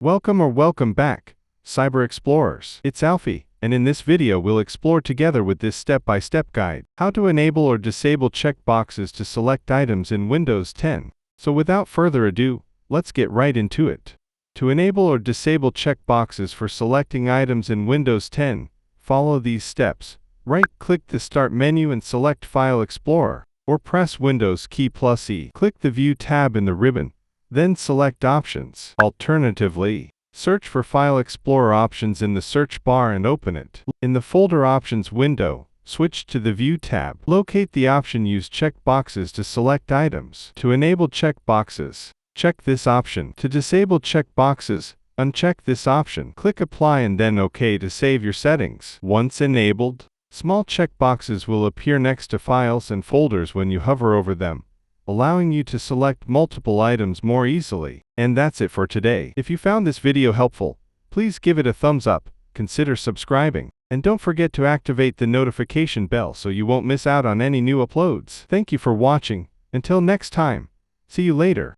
Welcome back, Cyber Explorers. It's Alfie, and in this video we'll explore together with this step-by-step guide, how to enable or disable checkboxes to select items in Windows 10. So without further ado, let's get right into it. To enable or disable checkboxes for selecting items in Windows 10, follow these steps. Right-click the Start menu and select File Explorer, or press Windows key plus E. Click the View tab in the ribbon, then select Options. Alternatively, search for File Explorer options in the search bar and open it. In the Folder Options window, switch to the View tab. Locate the option Use checkboxes to select items. To enable checkboxes, check this option. To disable checkboxes, uncheck this option. Click Apply and then OK to save your settings. Once enabled, small checkboxes will appear next to files and folders when you hover over them, allowing you to select multiple items more easily. And that's it for today. If you found this video helpful, please give it a thumbs up, consider subscribing, and don't forget to activate the notification bell so you won't miss out on any new uploads. Thank you for watching. Until next time, see you later.